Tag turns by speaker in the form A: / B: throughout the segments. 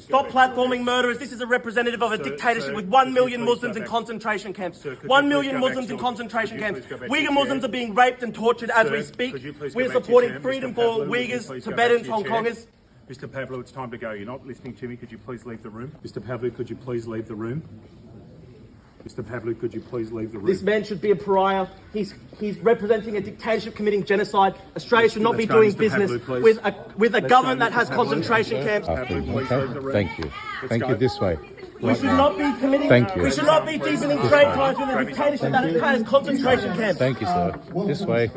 A: Stop platforming murderers. This is a representative of a dictatorship with 1 million Muslims in concentration camps. 1 million Muslims in concentration camps. Uyghur Muslims are being raped and tortured as we speak. We're supporting freedom for Uyghurs, Tibetans, Hong Kongers.
B: Mr. Pavlou, it's time to go. You're not listening to me. Could you please leave the room? Mr. Pavlou, could you please leave the room? Mr. Pavlou, could you please leave the room?
A: This man should be a pariah. He's representing a dictatorship committing genocide. Australia should not be doing business with a government that has concentration camps.
C: Okay. Thank you. Thank you. This way.
A: We should not be committing.
C: Thank you.
A: We should not be deepening trade ties with a dictatorship that has concentration camps.
C: Thank you, sir. This way.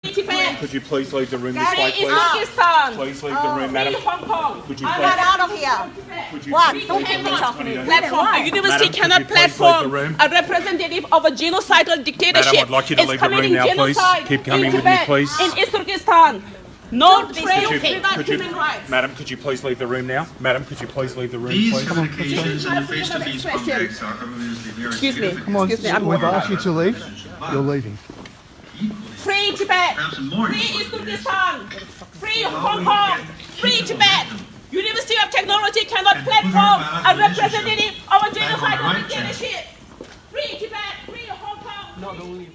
D: Tibet.
B: Could you please leave the room this way,
D: Free
B: please?
D: Uzbekistan.
B: Please leave the room, madam.
D: Free Hong Kong.
B: Could you
D: I'm
B: please-
D: not out of here.
B: Could you
E: What?
B: please
E: Don't
B: leave
E: take
B: the
E: me
B: room?
E: off me.
D: Platform. A university
B: Madam,
D: cannot
B: could you please leave the
D: platform
B: room?
D: a representative of a genocidal dictatorship.
B: Madam, I'd like you to
D: It's
B: leave the room
D: committing
B: now, please.
D: genocide
B: Keep coming
D: in
B: with me,
D: Tibet,
B: please.
D: In Uzbekistan. No trade
B: Could you-
D: without
B: could you-
D: human rights.
B: Madam, could you please leave the room now? Madam, could you please leave the room,
F: These
B: please?
F: communications and the face-to-face contacts are obviously very
D: Excuse me.
F: significant.
D: Excuse me. I'm
G: We've asked you to leave. You're leaving.
D: Free Tibet.
F: Perhaps more
D: Free
F: importantly,
D: Uzbekistan. Free Hong Kong. Free Tibet. University of Technology cannot platform a representative of a genocidal dictatorship. Free Tibet. Free Hong Kong.